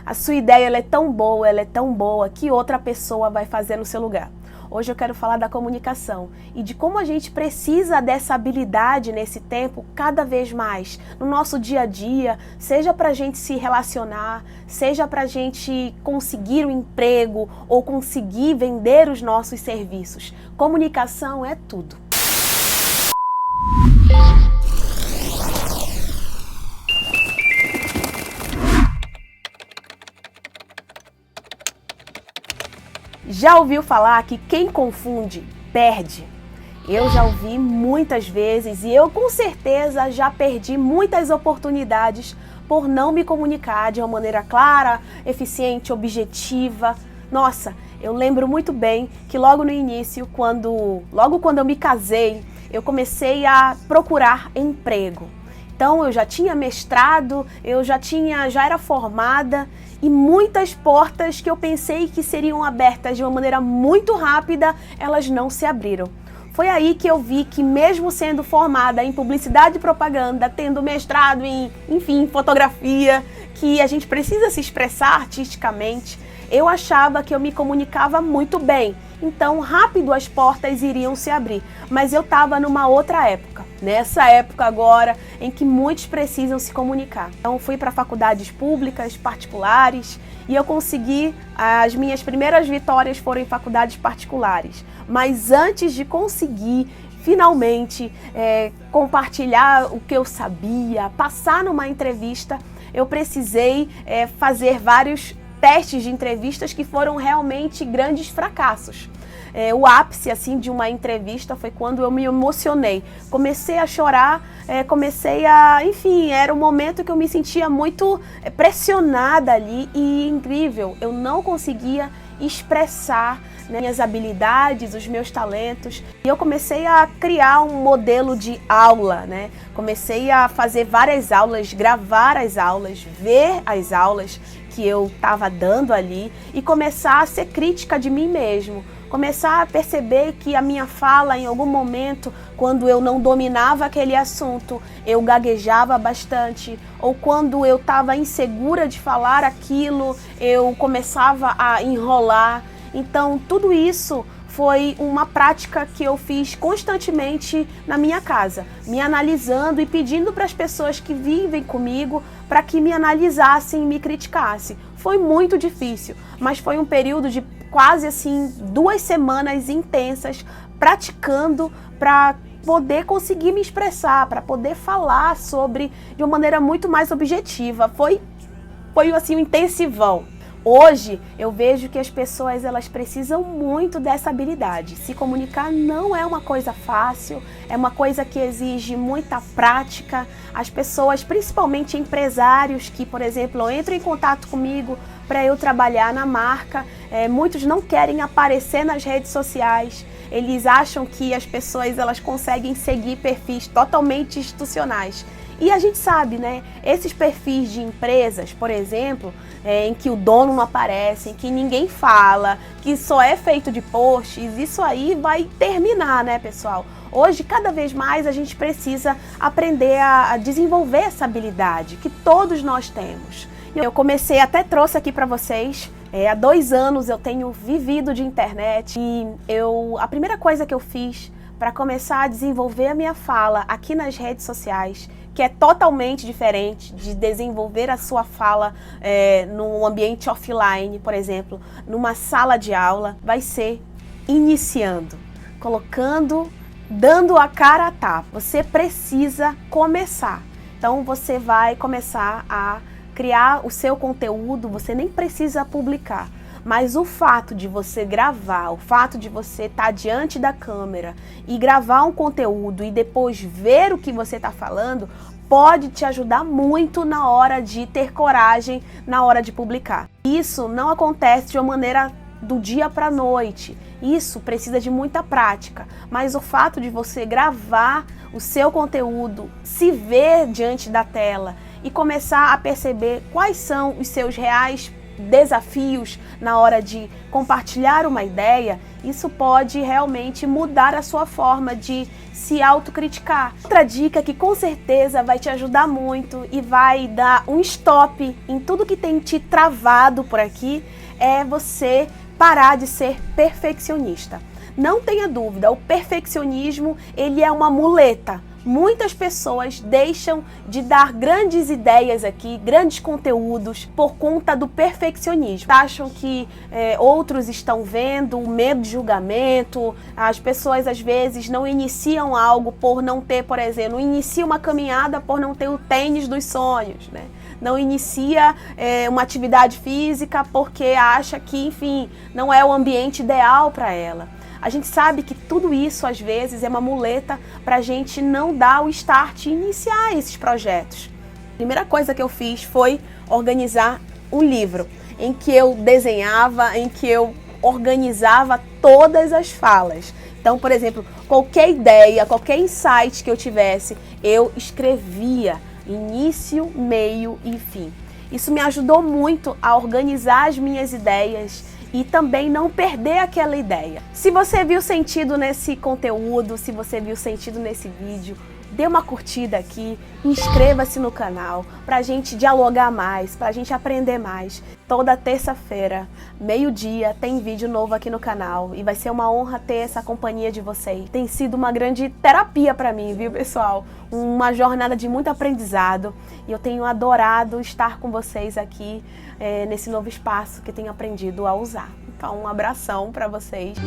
a sua ideia ela é tão boa que outra pessoa vai fazer no seu lugar. Hoje eu quero falar da comunicação e de como a gente precisa dessa habilidade nesse tempo cada vez mais, no nosso dia a dia, seja para a gente se relacionar, seja para a gente conseguir um emprego ou conseguir vender os nossos serviços. Comunicação é tudo. Já ouviu falar que quem confunde, perde? Eu já ouvi muitas vezes e eu com certeza já perdi muitas oportunidades por não me comunicar de uma maneira clara, eficiente, objetiva. Nossa, eu lembro muito bem que logo no início, logo quando eu me casei, eu comecei a procurar emprego. Então eu já tinha mestrado, já era formada e muitas portas que eu pensei que seriam abertas de uma maneira muito rápida, elas não se abriram. Foi aí que eu vi que mesmo sendo formada em publicidade e propaganda, tendo mestrado em fotografia, que a gente precisa se expressar artisticamente, eu achava que eu me comunicava muito bem. Então, rápido as portas iriam se abrir. Mas eu estava numa outra época. Nessa época agora, em que muitos precisam se comunicar. Então, fui para faculdades públicas, particulares, e eu consegui, as minhas primeiras vitórias foram em faculdades particulares. Mas antes de conseguir, finalmente, compartilhar o que eu sabia, passar numa entrevista, eu precisei fazer vários testes de entrevistas que foram realmente grandes fracassos. O ápice assim de uma entrevista foi quando eu me emocionei. Comecei a chorar, era um momento que eu me sentia muito pressionada ali e incrível. Eu não conseguia expressar minhas habilidades, os meus talentos. E eu comecei a criar um modelo de aula, né? Comecei a fazer várias aulas, gravar as aulas, ver as aulas que eu estava dando ali e começar a ser crítica de mim mesmo. Começar a perceber que a minha fala, em algum momento, quando eu não dominava aquele assunto, eu gaguejava bastante, ou quando eu estava insegura de falar aquilo, eu começava a enrolar. Então, tudo isso foi uma prática que eu fiz constantemente na minha casa, me analisando e pedindo para as pessoas que vivem comigo para que me analisassem e me criticassem. Foi muito difícil, mas foi um período de quase 2 semanas intensas praticando para poder conseguir me expressar, para poder falar sobre de uma maneira muito mais objetiva. Foi um intensivão. Hoje eu vejo que as pessoas elas precisam muito dessa habilidade. Se comunicar não é uma coisa fácil, é uma coisa que exige muita prática. As pessoas, principalmente empresários que, por exemplo, entram em contato comigo para eu trabalhar na marca, muitos não querem aparecer nas redes sociais. Eles acham que as pessoas elas conseguem seguir perfis totalmente institucionais. E a gente sabe, né, esses perfis de empresas, por exemplo, em que o dono não aparece, em que ninguém fala, que só é feito de posts, isso aí vai terminar, né, pessoal? Hoje, cada vez mais, a gente precisa aprender a desenvolver essa habilidade que todos nós temos. Eu comecei, até trouxe aqui para vocês, há 2 anos eu tenho vivido de internet e a primeira coisa que eu fiz para começar a desenvolver a minha fala aqui nas redes sociais, que é totalmente diferente de desenvolver a sua fala num ambiente offline, por exemplo, numa sala de aula, vai ser iniciando, dando a cara a tapa. Você precisa começar. Então você vai começar a criar o seu conteúdo, você nem precisa publicar. Mas o fato de você gravar, o fato de você estar diante da câmera e gravar um conteúdo e depois ver o que você está falando, pode te ajudar muito na hora de ter coragem, na hora de publicar. Isso não acontece de uma maneira do dia para a noite. Isso precisa de muita prática. Mas o fato de você gravar o seu conteúdo, se ver diante da tela e começar a perceber quais são os seus reais desafios na hora de compartilhar uma ideia, isso pode realmente mudar a sua forma de se autocriticar. Outra dica que com certeza vai te ajudar muito e vai dar um stop em tudo que tem te travado por aqui é você parar de ser perfeccionista. Não tenha dúvida, o perfeccionismo ele é uma muleta. Muitas pessoas deixam de dar grandes ideias aqui, grandes conteúdos, por conta do perfeccionismo. Acham que outros estão vendo, o medo de julgamento, as pessoas às vezes não iniciam algo por não ter, por exemplo, não inicia uma caminhada por não ter o tênis dos sonhos, né? Não inicia uma atividade física porque acha que, enfim, não é o ambiente ideal para ela. A gente sabe que tudo isso, às vezes, é uma muleta para a gente não dar o start e iniciar esses projetos. A primeira coisa que eu fiz foi organizar um livro em que eu desenhava, em que eu organizava todas as falas. Então, por exemplo, qualquer ideia, qualquer insight que eu tivesse, eu escrevia início, meio e fim. Isso me ajudou muito a organizar as minhas ideias e também não perder aquela ideia. Se você viu sentido nesse conteúdo, se você viu sentido nesse vídeo, dê uma curtida aqui, inscreva-se no canal pra gente dialogar mais, pra gente aprender mais. Toda terça-feira, meio-dia, tem vídeo novo aqui no canal e vai ser uma honra ter essa companhia de vocês. Tem sido uma grande terapia pra mim, viu, pessoal? Uma jornada de muito aprendizado e eu tenho adorado estar com vocês aqui nesse novo espaço que eu tenho aprendido a usar. Então, um abração pra vocês.